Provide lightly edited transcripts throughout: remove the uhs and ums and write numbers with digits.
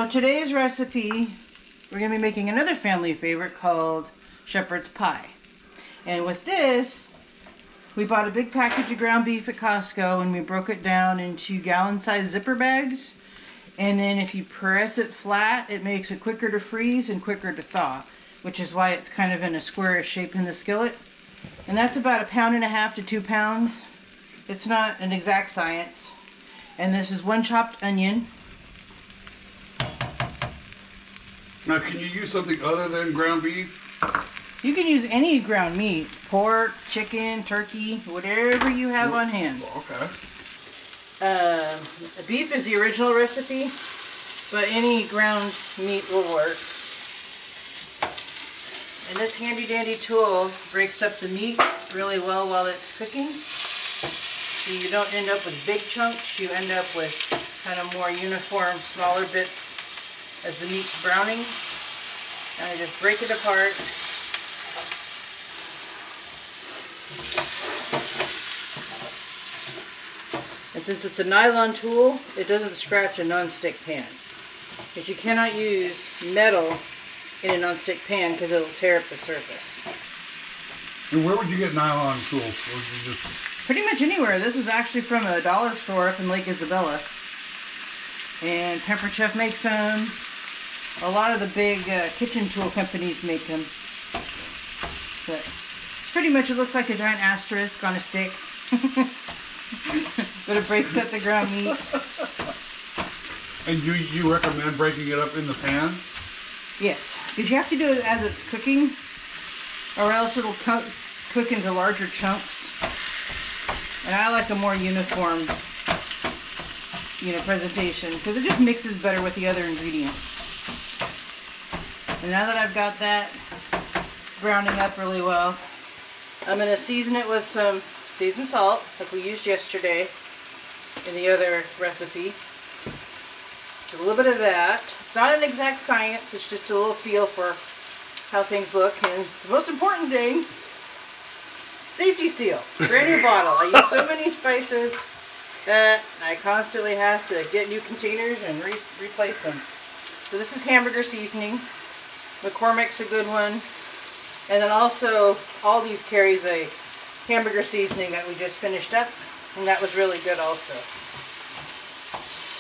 today's recipe, we're going to be making another family favorite called Shephard's pie. And with this, we bought a big package of ground beef at Costco and we broke it down into gallon-sized zipper bags. And then if you press it flat, it makes it quicker to freeze and quicker to thaw, which is why it's kind of in a squarish shape in the skillet. And that's about 1.5 pounds to 2 pounds. It's not an exact science. And this is 1 chopped onion. Now, can you use something other than ground beef? You can use any ground meat, pork, chicken, turkey, whatever you have on hand. Okay. Beef is the original recipe, but any ground meat will work. And this handy dandy tool breaks up the meat really well while it's cooking. So you don't end up with big chunks, you end up with kind of more uniform, smaller bits as the meat's browning. And I just break it apart. And since it's a nylon tool, it doesn't scratch a non-stick pan. Because you cannot use metal in a non-stick pan because it'll tear up the surface. And where would you get nylon tools? Or would you just... Pretty much anywhere. This was actually from a dollar store up in Lake Isabella. And Pepper Chef makes them. A lot of the big kitchen tool companies make them. But it's pretty much, it looks like a giant asterisk on a stick. But it breaks up the ground meat. And you recommend breaking it up in the pan? Yes, because you have to do it as it's cooking, or else it'll cook into larger chunks. And I like a more uniform, presentation, because it just mixes better with the other ingredients. And now that I've got that browning up really well, I'm going to season it with some seasoned salt, like we used yesterday in the other recipe. Just a little bit of that. It's not an exact science, it's just a little feel for how things look. And the most important thing, safety seal. Brand new bottle. I use so many spices that I constantly have to get new containers and replace them. So this is hamburger seasoning. McCormick's a good one. And then also, Aldi's carries a hamburger seasoning that we just finished up, and that was really good also.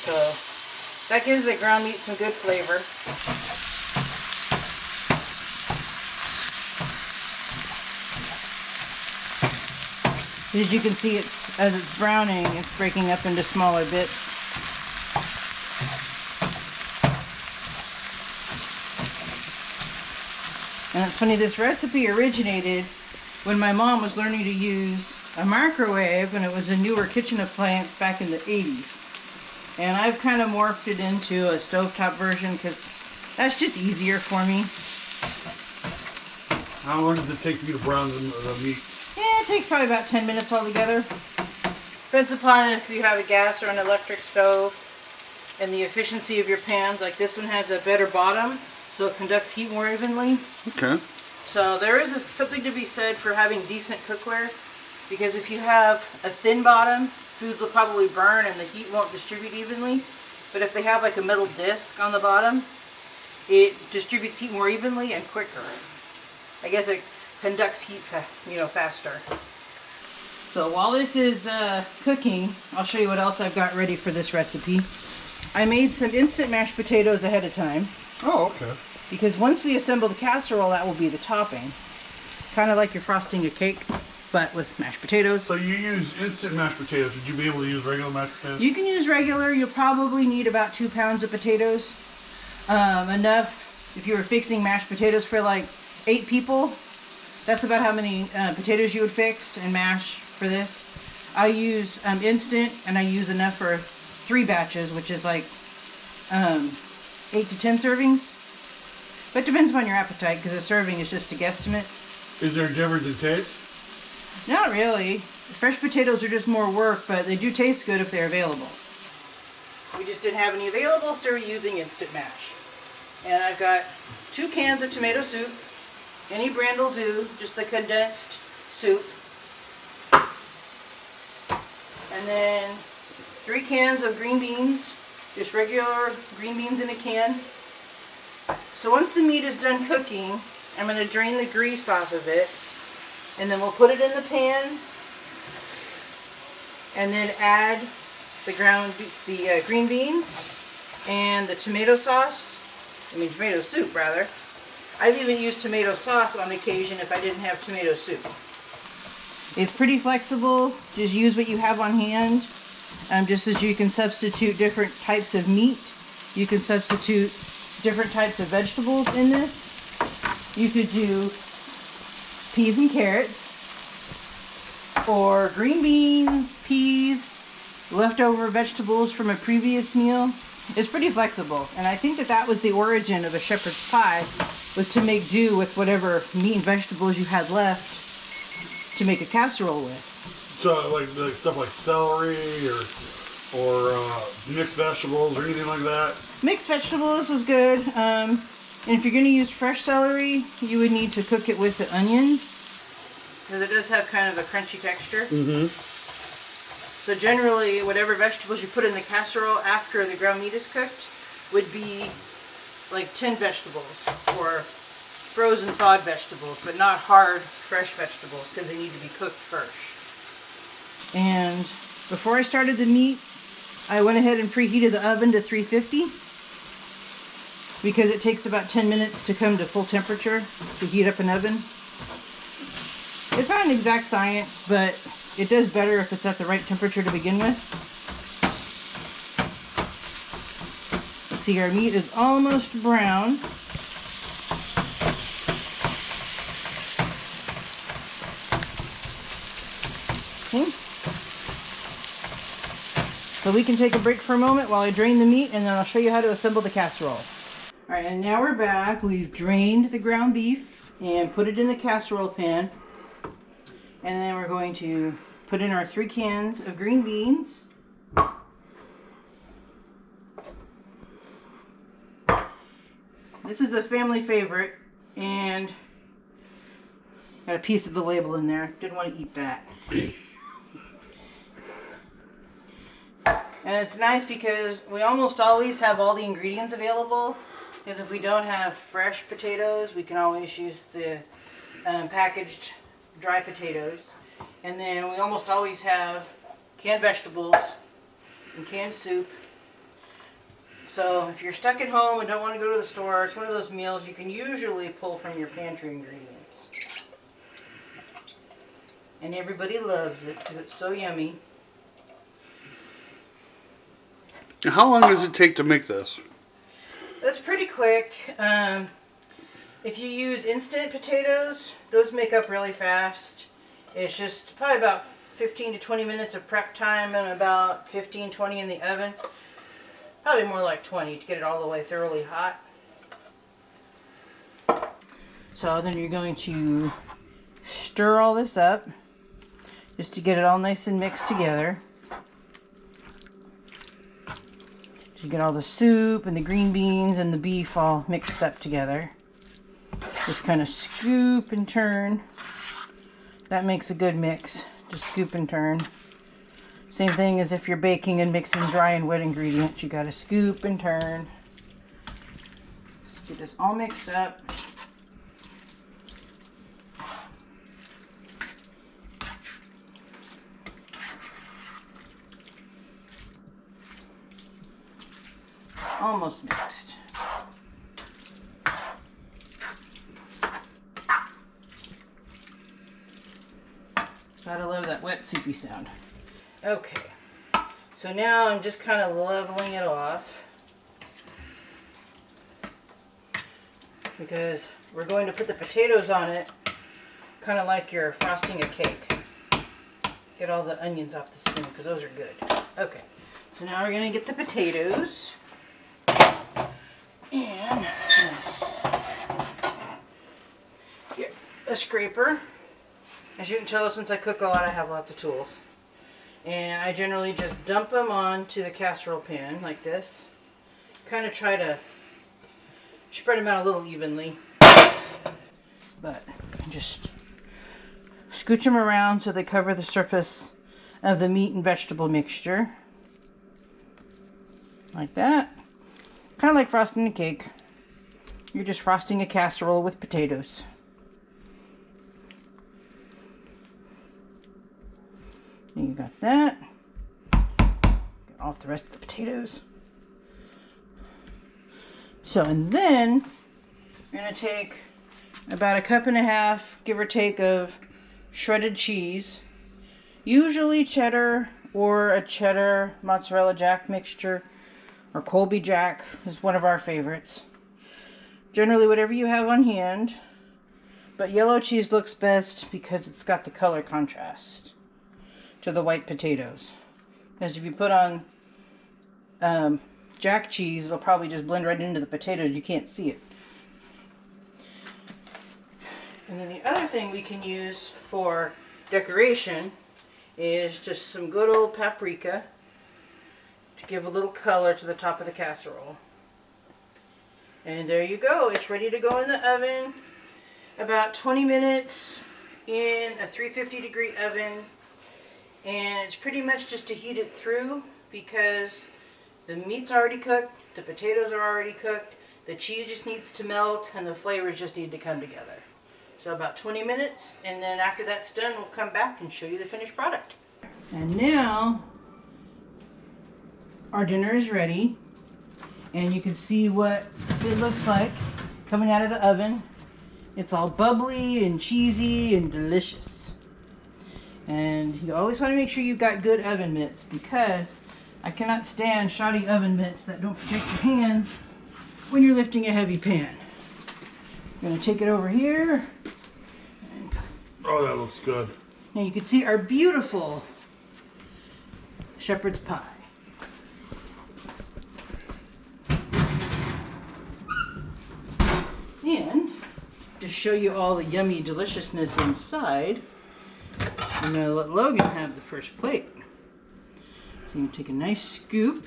So that gives the ground meat some good flavor. As you can see, as it's browning, it's breaking up into smaller bits. And it's funny, this recipe originated when my mom was learning to use a microwave, and it was a newer kitchen appliance back in the 80s. And I've kind of morphed it into a stovetop version because that's just easier for me. How long does it take you to brown the meat? Yeah, it takes probably about 10 minutes altogether. Depends upon if you have a gas or an electric stove and the efficiency of your pans. Like this one has a better bottom, so it conducts heat more evenly. Okay. So there is something to be said for having decent cookware, because if you have a thin bottom, foods will probably burn and the heat won't distribute evenly. But if they have like a metal disc on the bottom, it distributes heat more evenly and quicker. I guess it conducts heat faster. So while this is cooking, I'll show you what else I've got ready for this recipe. I made some instant mashed potatoes ahead of time. Oh, okay. Because once we assemble the casserole, that will be the topping. Kind of like you're frosting a cake, but with mashed potatoes. So you use instant mashed potatoes. Would you be able to use regular mashed potatoes? You can use regular. You'll probably need about 2 pounds of potatoes. Enough if you were fixing mashed potatoes for like 8 people. That's about how many potatoes you would fix and mash for this. I use instant, and I use enough for 3 batches, which is like 8 to 10 servings. But it depends upon your appetite, because a serving is just a guesstimate. Is there a difference in taste? Not really. Fresh potatoes are just more work, but they do taste good if they're available. We just didn't have any available, so we're using Instant Mash. And I've got 2 cans of tomato soup. Any brand will do, just the condensed soup. And then 3 cans of green beans. Just regular green beans in a can. So once the meat is done cooking, I'm going to drain the grease off of it, and then we'll put it in the pan, and then add the green beans and the tomato sauce. Tomato soup rather. I've even used tomato sauce on occasion if I didn't have tomato soup. It's pretty flexible. Just use what you have on hand. Just as you can substitute different types of meat, you can substitute different types of vegetables in this. You could do peas and carrots, or green beans, peas, leftover vegetables from a previous meal. It's pretty flexible, and I think that was the origin of a shepherd's pie, was to make do with whatever meat and vegetables you had left to make a casserole with. So like stuff like celery or mixed vegetables or anything like that? Mixed vegetables was good. And if you're going to use fresh celery, you would need to cook it with the onions, because it does have kind of a crunchy texture. Mm-hmm. So generally, whatever vegetables you put in the casserole after the ground meat is cooked would be like tinned vegetables or frozen thawed vegetables, but not hard, fresh vegetables, because they need to be cooked first. And before I started the meat, I went ahead and preheated the oven to 350, because it takes about 10 minutes to come to full temperature to heat up an oven. It's not an exact science, but it does better if it's at the right temperature to begin with. See, our meat is almost brown. Okay. So we can take a break for a moment while I drain the meat, and then I'll show you how to assemble the casserole. Alright, and now we're back. We've drained the ground beef and put it in the casserole pan. And then we're going to put in our 3 cans of green beans. This is a family favorite, and got a piece of the label in there. Didn't want to eat that. And it's nice because we almost always have all the ingredients available. Because if we don't have fresh potatoes, we can always use the packaged dry potatoes. And then we almost always have canned vegetables and canned soup. So if you're stuck at home and don't want to go to the store, it's one of those meals you can usually pull from your pantry ingredients. And everybody loves it because it's so yummy. How long does it take to make this? That's pretty quick. If you use instant potatoes, those make up really fast. It's just probably about 15 to 20 minutes of prep time and about 15-20 in the oven. Probably more like 20 to get it all the way thoroughly hot. So then you're going to stir all this up just to get it all nice and mixed together. So you get all the soup and the green beans and the beef all mixed up together. Just kind of scoop and turn. That makes a good mix. Just scoop and turn. Same thing as if you're baking and mixing dry and wet ingredients. You gotta scoop and turn. Just get this all mixed up. Almost mixed. Gotta love that wet soupy sound. Okay, so now I'm just kind of leveling it off because we're going to put the potatoes on it, kind of like you're frosting a cake. Get all the onions off the skin because those are good. Okay, so now we're going to get the potatoes and get a scraper. As you can tell, since I cook a lot, I have lots of tools. And I generally just dump them onto the casserole pan like this. Kind of try to spread them out a little evenly. But just scooch them around so they cover the surface of the meat and vegetable mixture. Like that. Kind of like frosting a cake. You're just frosting a casserole with potatoes. And you got that. Get off the rest of the potatoes. So, and then you're going to take about 1.5 cups, give or take, of shredded cheese. Usually cheddar or a cheddar mozzarella jack mixture, or Colby Jack is one of our favorites. Generally whatever you have on hand, but yellow cheese looks best because it's got the color contrast to the white potatoes. As if you put on jack cheese, it'll probably just blend right into the potatoes. You can't see it. And then the other thing we can use for decoration is just some good old paprika to give a little color to the top of the casserole. And there you go. It's ready to go in the oven. About 20 minutes in a 350-degree oven. And it's pretty much just to heat it through because the meat's already cooked, the potatoes are already cooked, the cheese just needs to melt, and the flavors just need to come together. So about 20 minutes, and then after that's done, we'll come back and show you the finished product. And now, our dinner is ready, and you can see what it looks like coming out of the oven. It's all bubbly and cheesy and delicious. And you always want to make sure you've got good oven mitts, because I cannot stand shoddy oven mitts that don't protect your hands when you're lifting a heavy pan. I'm going to take it over here. Oh, that looks good. Now you can see our beautiful shepherd's pie. And to show you all the yummy deliciousness inside, I'm going to let Logan have the first plate. So you take a nice scoop.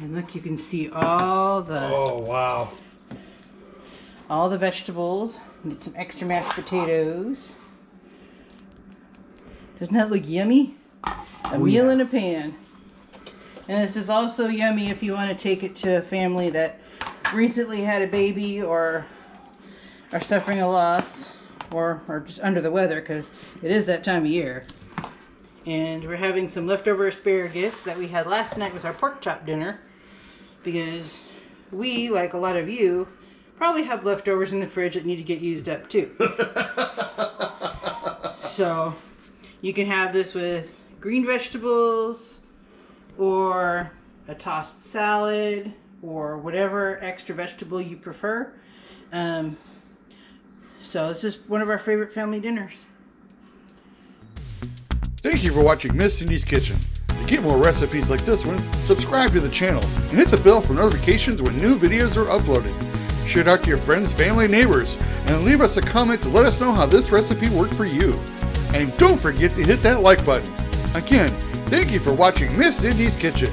And look, you can see all the... Oh, wow. All the vegetables. Get some extra mashed potatoes. Doesn't that look yummy? A meal in a pan. And this is also yummy if you want to take it to a family that recently had a baby or are suffering a loss or are just under the weather, because it is that time of year. And we're having some leftover asparagus that we had last night with our pork chop dinner, because we, like a lot of you, probably have leftovers in the fridge that need to get used up too. So you can have this with green vegetables or a tossed salad or whatever extra vegetable you prefer. So this is one of our favorite family dinners. Thank you for watching Miss Cindy's Kitchen. To get more recipes like this one, subscribe to the channel and hit the bell for notifications when new videos are uploaded. Share it out to your friends, family, neighbors, and leave us a comment to let us know how this recipe worked for you. And don't forget to hit that like button. Again, thank you for watching Miss Cindy's Kitchen.